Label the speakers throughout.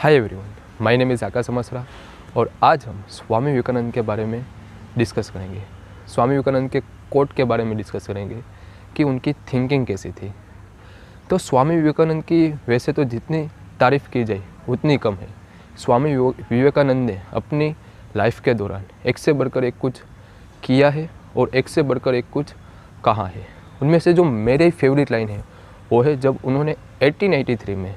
Speaker 1: Hi everyone, my name is Akash Masra और आज हम स्वामी विवेकानंद के बारे में डिस्कस करेंगे। स्वामी विवेकानंद के कोट के बारे में डिस्कस करेंगे कि उनकी थिंकिंग कैसी थी। तो स्वामी विवेकानंद की वैसे तो जितनी तारीफ़ की जाए उतनी कम है। स्वामी विवेकानंद ने अपनी लाइफ के दौरान एक से बढ़कर एक कुछ किया है और एक से बढ़कर एक कुछ कहा है। उनमें से जो मेरी फेवरेट लाइन है वो है जब उन्होंने 1883 में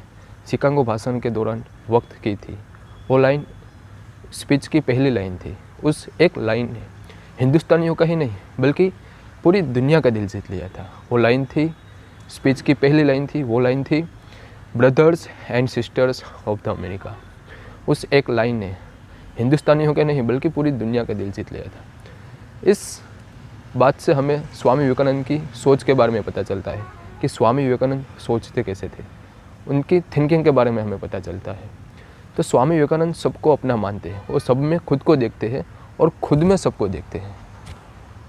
Speaker 1: शिकागो भाषण के दौरान वक्त की थी। वो लाइन स्पीच की पहली लाइन थी। उस एक लाइन ने हिंदुस्तानियों का ही नहीं बल्कि पूरी दुनिया का दिल जीत लिया था। वो लाइन थी, स्पीच की पहली लाइन थी, वो लाइन थी brothers and sisters of the America. उस एक लाइन ने हिंदुस्तानियों के नहीं बल्कि पूरी दुनिया का दिल जीत लिया था। इस बात से हमें स्वामी विवेकानंद की सोच के बारे में पता चलता है कि स्वामी विवेकानंद सोचते कैसे थे, उनकी थिंकिंग के बारे में हमें पता चलता है। तो स्वामी विवेकानंद सबको अपना मानते हैं, वो सब में खुद को देखते हैं और खुद में सबको देखते हैं।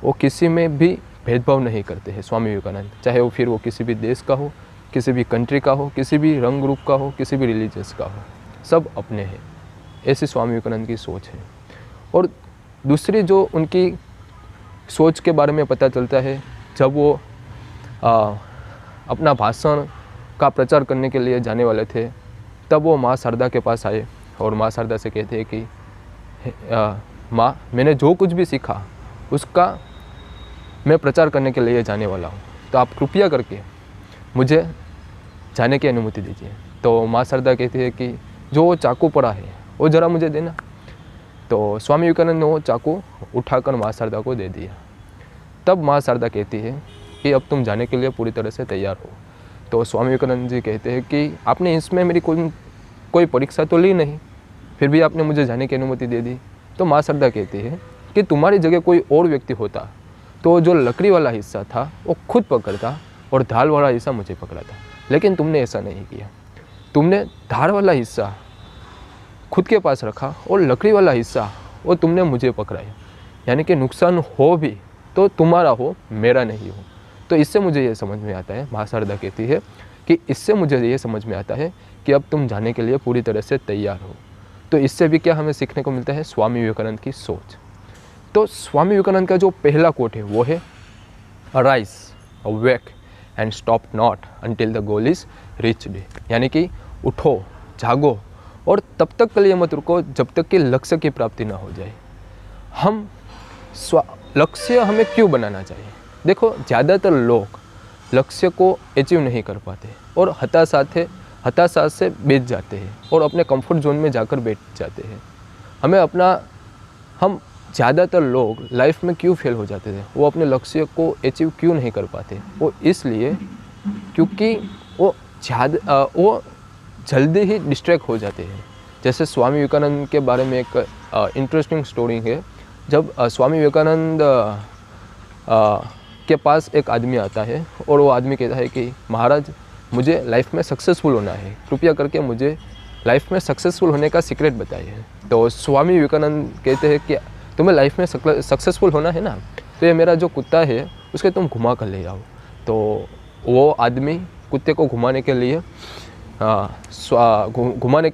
Speaker 1: वो किसी में भी भेदभाव नहीं करते हैं स्वामी विवेकानंद, चाहे वो वो किसी भी देश का हो, किसी भी कंट्री का हो, किसी भी रंग रूप का हो, किसी भी रिलीजियस का हो, सब अपने हैं। ऐसी स्वामी विवेकानंद की सोच है। और दूसरी जो उनकी सोच के बारे में पता चलता है, जब वो अपना भाषण का प्रचार करने के लिए जाने वाले थे, तब वो माँ शारदा के पास आए और माँ शारदा से कहते हैं कि माँ, मैंने जो कुछ भी सीखा उसका मैं प्रचार करने के लिए जाने वाला हूँ, तो आप कृपया करके मुझे जाने की अनुमति दीजिए। तो माँ शारदा कहती है कि जो वो चाकू पड़ा है वो ज़रा मुझे देना। तो स्वामी विवेकानंद ने वो चाकू उठाकर माँ शारदा को दे दिया। तब माँ शारदा कहती है कि अब तुम जाने के लिए पूरी तरह से तैयार हो। तो स्वामी विवेकानंद जी कहते हैं कि आपने इसमें मेरी कोई परीक्षा तो ली नहीं, फिर भी आपने मुझे जाने की अनुमति दे दी। तो माँ शारदा कहती है कि तुम्हारी जगह कोई और व्यक्ति होता तो जो लकड़ी वाला हिस्सा था वो खुद पकड़ता और धार वाला हिस्सा मुझे पकड़ाता, लेकिन तुमने ऐसा नहीं किया। तुमने धार वाला हिस्सा खुद के पास रखा और लकड़ी वाला हिस्सा वो तुमने मुझे पकड़ाया, यानी कि नुकसान हो भी तो तुम्हारा हो, मेरा नहीं हो। तो इससे मुझे ये समझ में आता है, माँ शारदा कहती है कि इससे मुझे ये समझ में आता है कि अब तुम जाने के लिए पूरी तरह से तैयार हो। तो इससे भी क्या हमें सीखने को मिलता है, स्वामी विवेकानंद की सोच। तो स्वामी विवेकानंद का जो पहला कोट है वो है arise, awake and stop not until the goal is reached, यानी कि उठो, जागो और तब तक के लिए मत रुको जब तक कि लक्ष्य की प्राप्ति ना हो जाए। हम लक्ष्य हमें क्यों बनाना चाहिए? देखो, ज़्यादातर लोग लक्ष्य को अचीव नहीं कर पाते और हताशा से बैठ जाते हैं और अपने कंफर्ट जोन में जाकर बैठ जाते हैं। हम ज़्यादातर लोग लाइफ में क्यों फेल हो जाते थे, वो अपने लक्ष्य को अचीव क्यों नहीं कर पाते? वो इसलिए क्योंकि वो जल्दी ही डिस्ट्रैक्ट हो जाते हैं। जैसे स्वामी विवेकानंद के बारे में एक इंटरेस्टिंग स्टोरी है। जब स्वामी विवेकानंद के पास एक आदमी आता है और वो आदमी कहता है कि महाराज, मुझे लाइफ में सक्सेसफुल होना है, कृपया करके मुझे लाइफ में सक्सेसफुल होने का सीक्रेट बताइए। तो स्वामी विवेकानंद कहते हैं कि तुम्हें लाइफ में सक्सेसफुल होना है ना, तो ये मेरा जो कुत्ता है उसके तुम घुमा कर ले जाओ। तो वो आदमी कुत्ते को घुमाने के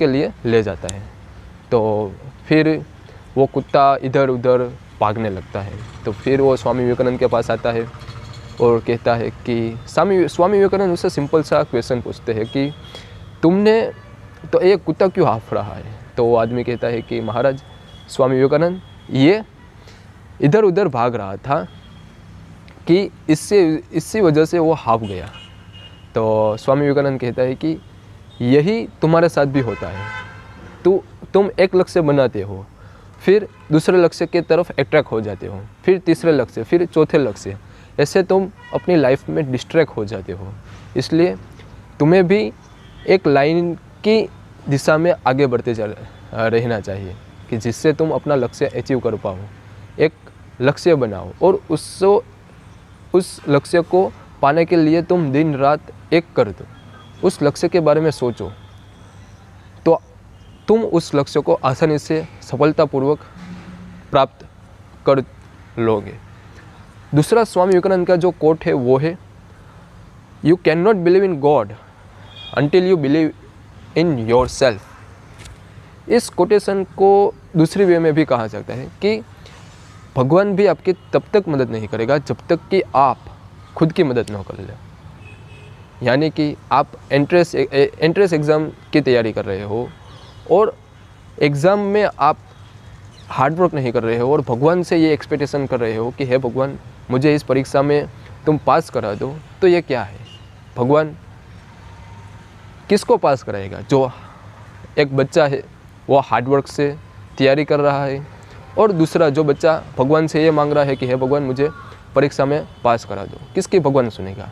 Speaker 1: लिए ले जाता है। तो फिर वो कुत्ता इधर उधर भागने लगता है। तो फिर वो स्वामी विवेकानंद के पास आता है और कहता है कि स्वामी विवेकानंद उससे सिंपल सा क्वेश्चन पूछते हैं कि तुमने तो ये कुत्ता क्यों हाँफ रहा है? तो वो आदमी कहता है कि महाराज, स्वामी विवेकानंद, ये इधर उधर भाग रहा था कि इसी वजह से वो हाँफ गया। तो स्वामी विवेकानंद कहता है कि यही तुम्हारे साथ भी होता है। तुम एक लक्ष्य बनाते हो, फिर दूसरे लक्ष्य की तरफ अट्रैक्ट हो जाते हो, फिर तीसरे लक्ष्य, फिर चौथे लक्ष्य, ऐसे तुम अपनी लाइफ में डिस्ट्रैक्ट हो जाते हो। इसलिए तुम्हें भी एक लाइन की दिशा में आगे बढ़ते रहना चाहिए कि जिससे तुम अपना लक्ष्य अचीव कर पाओ। एक लक्ष्य बनाओ और उस लक्ष्य को पाने के लिए तुम दिन रात एक कर दो। उस लक्ष्य के बारे में सोचो तो तुम उस लक्ष्य को आसानी से सफलतापूर्वक प्राप्त कर लोगे। दूसरा स्वामी विवेकानंद का जो कोट है वो है, you can not believe in God until you believe in yourself। इस कोटेशन को दूसरी वे में भी कहा जाता है कि भगवान भी आपकी तब तक मदद नहीं करेगा जब तक कि आप खुद की मदद न कर ले। यानी कि आप एंट्रेंस एग्ज़ाम की तैयारी कर रहे हो और एग्ज़ाम में आप हार्डवर्क नहीं कर रहे हो और भगवान से ये एक्सपेक्टेशन कर रहे हो कि हे भगवान मुझे इस परीक्षा में तुम पास करा दो, तो ये क्या है? भगवान किसको पास कराएगा? जो एक बच्चा है वो हार्डवर्क से तैयारी कर रहा है और दूसरा जो बच्चा भगवान से ये मांग रहा है कि हे भगवान मुझे परीक्षा में पास करा दो, किसकी भगवान सुनेगा?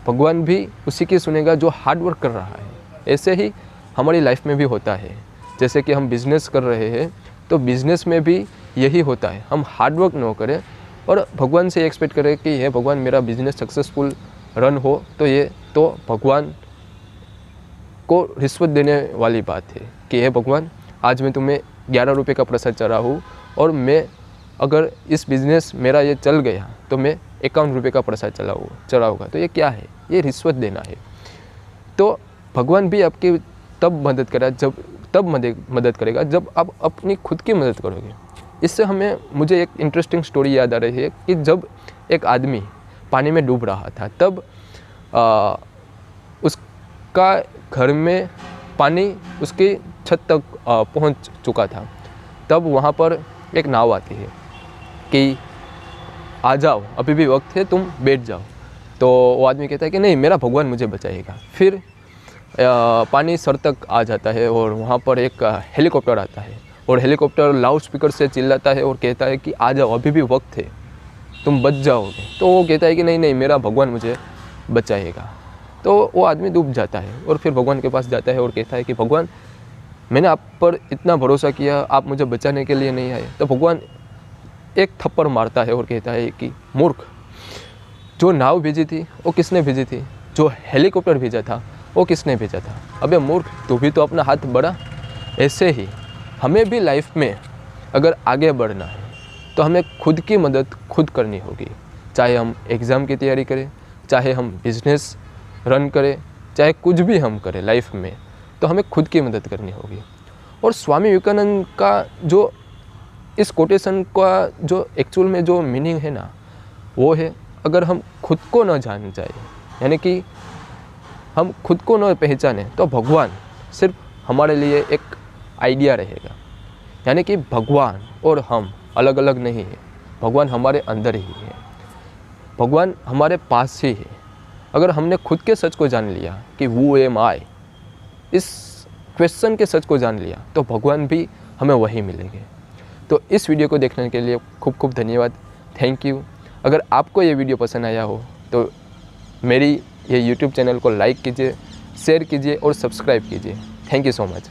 Speaker 1: भगवान भी उसी की सुनेगा जो हार्डवर्क कर रहा है। ऐसे ही हमारी लाइफ में भी होता है। जैसे कि हम बिज़नेस कर रहे हैं तो बिज़नेस में भी यही होता है, हम हार्डवर्क न करें और भगवान से एक्सपेक्ट करें कि हे भगवान मेरा बिज़नेस सक्सेसफुल रन हो, तो ये तो भगवान को रिश्वत देने वाली बात है कि हे भगवान आज मैं तुम्हें 11 रुपये का प्रसाद चढ़ा हूँ और मैं अगर इस बिज़नेस मेरा ये चल गया तो मैं 51 रुपये का प्रसाद चढ़ाऊँगा। तो ये क्या है? ये रिश्वत देना है। तो भगवान भी आपकी तब मदद करेगा जब आप अपनी खुद की मदद करोगे। इससे मुझे एक इंटरेस्टिंग स्टोरी याद आ रही है कि जब एक आदमी पानी में डूब रहा था तब उसका घर में पानी उसकी छत तक पहुंच चुका था। तब वहाँ पर एक नाव आती है कि आ जाओ, अभी भी वक्त है, तुम बैठ जाओ। तो वो आदमी कहता है कि नहीं, मेरा भगवान मुझे बचाएगा। फिर पानी सर तक आ जाता है और वहाँ पर एक हेलीकॉप्टर आता है और हेलीकॉप्टर लाउड स्पीकर से चिल्लाता है और कहता है कि आ जाओ, अभी भी वक्त है, तुम बच जाओगे। तो वो कहता है कि नहीं, मेरा भगवान मुझे बचाएगा। तो वो आदमी डूब जाता है और फिर भगवान के पास जाता है और कहता है कि भगवान मैंने आप पर इतना भरोसा किया, आप मुझे बचाने के लिए नहीं आए। तो भगवान एक थप्पड़ मारता है और कहता है कि मूर्ख, जो नाव भेजी थी वो किसने भेजी थी? जो हेलीकॉप्टर भेजा था वो किसने भेजा था? अबे मूर्ख, तू भी तो अपना हाथ बढ़ा। ऐसे ही हमें भी लाइफ में अगर आगे बढ़ना है तो हमें खुद की मदद खुद करनी होगी। चाहे हम एग्ज़ाम की तैयारी करें, चाहे हम बिज़नेस रन करें, चाहे कुछ भी हम करें लाइफ में, तो हमें खुद की मदद करनी होगी। और स्वामी विवेकानंद का जो इस कोटेशन का जो एक्चुअल में जो मीनिंग है ना, वो है अगर हम खुद को न जान जाए, यानी कि हम खुद को न पहचाने, तो भगवान सिर्फ हमारे लिए एक आइडिया रहेगा। यानी कि भगवान और हम अलग अलग नहीं है, भगवान हमारे अंदर ही है, भगवान हमारे पास ही है। अगर हमने खुद के सच को जान लिया कि वो एम आई, इस क्वेश्चन के सच को जान लिया, तो भगवान भी हमें वही मिलेंगे। तो इस वीडियो को देखने के लिए खूब खूब धन्यवाद, थैंक यू। अगर आपको ये वीडियो पसंद आया हो तो मेरी ये YouTube चैनल को लाइक कीजिए, शेयर कीजिए और सब्सक्राइब कीजिए। Thank you so much.